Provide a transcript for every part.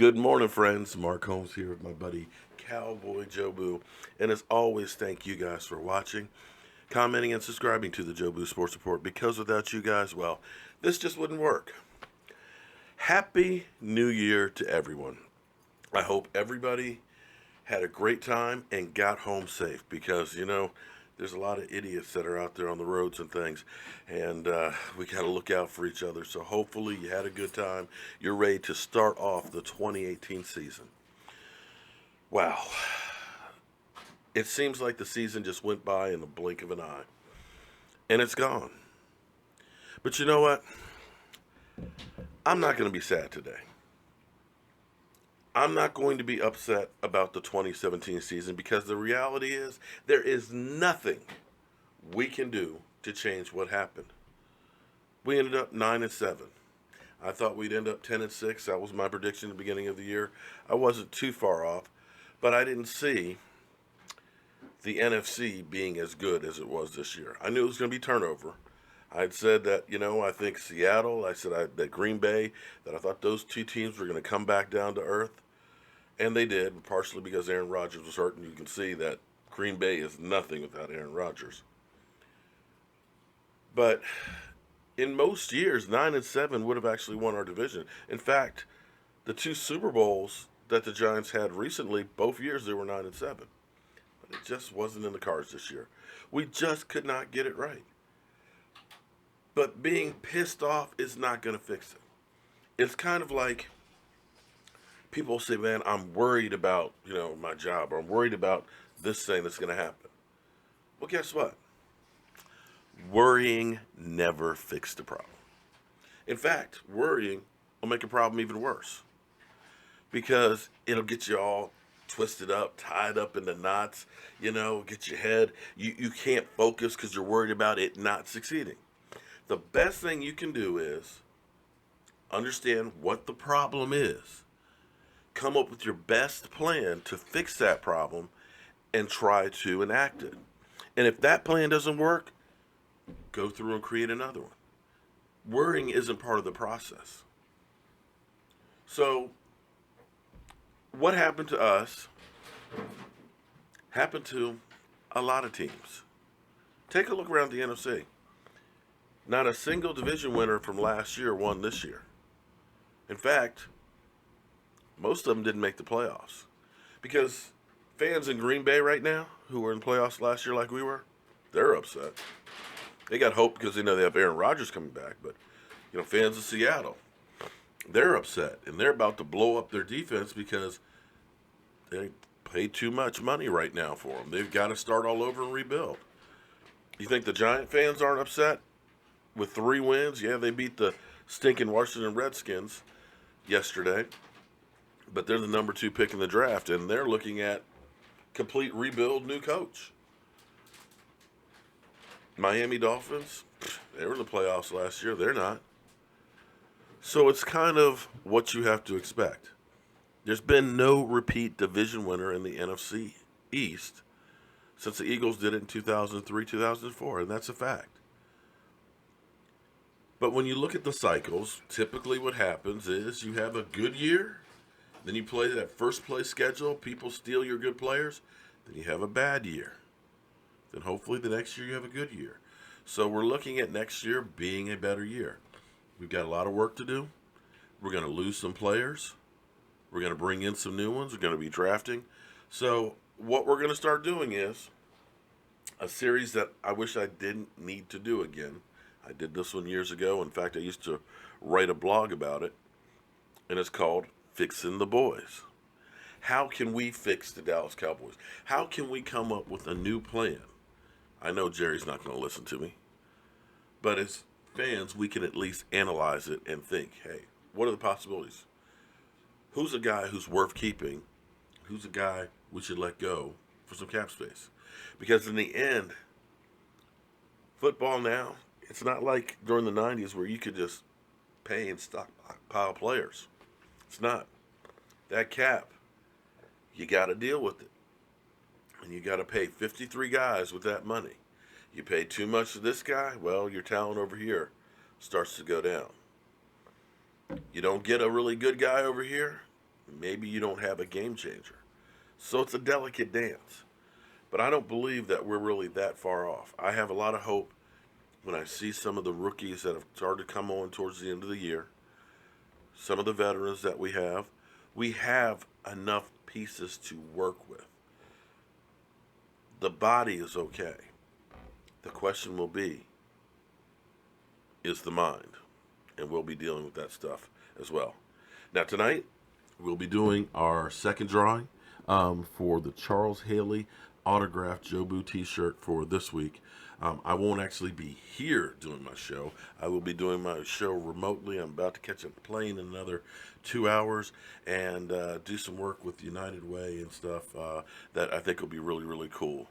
Good morning, friends. Mark Holmes here with my buddy Cowboy Jobu. And as always, thank you guys for watching, commenting, and subscribing to the Jobu Sports Report. Because without you guys, well, this just wouldn't work. Happy New Year to everyone. I hope everybody had a great time and got home safe because, there's a lot of idiots that are out there on the roads and things, and we got to look out for each other. So hopefully you had a good time. You're ready to start off the 2018 season. Wow. It seems like the season just went by in the blink of an eye, and it's gone. But you know what? I'm not going to be sad today. I'm not going to be upset about the 2017 season because the reality is there is nothing we can do to change what happened. We ended up 9-7. I thought we'd end up 10-6. That was my prediction at the beginning of the year. I wasn't too far off, but I didn't see the NFC being as good as it was this year. I knew it was going to be turnover. I'd said that, I think Seattle, that Green Bay, that I thought those two teams were going to come back down to earth. And they did, partially because Aaron Rodgers was hurt, and you can see that Green Bay is nothing without Aaron Rodgers. But in most years, 9-7 would have actually won our division. In fact, the two Super Bowls that the Giants had recently, both years they were 9-7. But it just wasn't in the cards this year. We just could not get it right. But being pissed off is not going to fix it. It's kind of like people say, man, I'm worried about, my job, or I'm worried about this thing that's going to happen. Well, guess what? Worrying never fixed the problem. In fact, worrying will make a problem even worse because it'll get you all twisted up, tied up in the knots, get your head. You can't focus because you're worried about it not succeeding. The best thing you can do is understand what the problem is, come up with your best plan to fix that problem, and try to enact it. And if that plan doesn't work, go through and create another one. Worrying isn't part of the process. So, what happened to us happened to a lot of teams. Take a look around the NFC. Not a single division winner from last year won this year. In fact, most of them didn't make the playoffs because fans in Green Bay right now who were in playoffs last year like we were, they're upset. They got hope because they know they have Aaron Rodgers coming back, but fans of Seattle, they're upset and they're about to blow up their defense because they paid too much money right now for them. They've got to start all over and rebuild. You think the Giant fans aren't upset with 3 wins? Yeah, they beat the stinking Washington Redskins yesterday, but they're the number 2 pick in the draft, and they're looking at complete rebuild, new coach. Miami Dolphins, they were in the playoffs last year. They're not. So it's kind of what you have to expect. There's been no repeat division winner in the NFC East since the Eagles did it in 2003, 2004, and that's a fact. But when you look at the cycles, typically what happens is you have a good year, then you play that first place schedule, people steal your good players, then you have a bad year. Then hopefully the next year you have a good year. So we're looking at next year being a better year. We've got a lot of work to do. We're going to lose some players. We're going to bring in some new ones. We're going to be drafting. So what we're going to start doing is a series that I wish I didn't need to do again. I did this one years ago. In fact, I used to write a blog about it, and it's called Fixing the Boys. How can we fix the Dallas Cowboys? How can we come up with a new plan? I know Jerry's not going to listen to me, but as fans, we can at least analyze it and think, hey, what are the possibilities? Who's a guy who's worth keeping? Who's a guy we should let go for some cap space? Because in the end, football now, it's not like during the 90s where you could just pay and stockpile players. It's not. That cap, you got to deal with it. And you got to pay 53 guys with that money. You pay too much to this guy, well, your talent over here starts to go down. You don't get a really good guy over here, Maybe you don't have a game changer. So it's a delicate dance. But I don't believe that we're really that far off. I have a lot of hope when I see some of the rookies that have started to come on towards the end of the year, some of the veterans that we have enough pieces to work with. The body is okay. The question will be, is the mind? And we'll be dealing with that stuff as well. Now, tonight, we'll be doing our second drawing for the Charles Haley autographed Jobu t-shirt for this week. I won't actually be here doing my show. I will be doing my show remotely. I'm about to catch a plane in another 2 hours and do some work with United Way and stuff that I think will be really, really cool.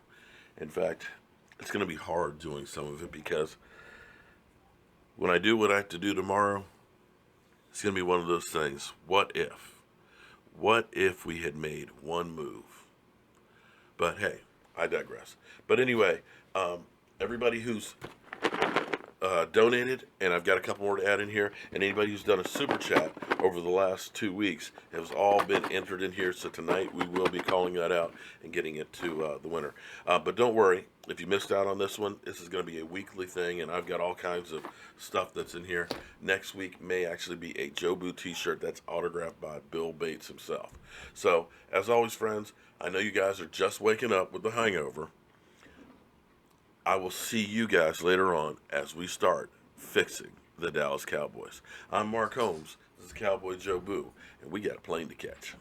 In fact, it's going to be hard doing some of it because when I do what I have to do tomorrow, it's going to be one of those things. What if? What if we had made one move? But hey, I digress. But anyway, everybody who's donated, and I've got a couple more to add in here, and anybody who's done a super chat over the last 2 weeks has all been entered in here. So tonight we will be calling that out and getting it to the winner. But don't worry, if you missed out on this one, this is going to be a weekly thing, and I've got all kinds of stuff that's in here. Next week may actually be a Jobu t-shirt that's autographed by Bill Bates himself. So, as always, friends, I know you guys are just waking up with the hangover. I will see you guys later on as we start fixing the Dallas Cowboys. I'm Mark Holmes. This is Cowboy Jobu, and we got a plane to catch.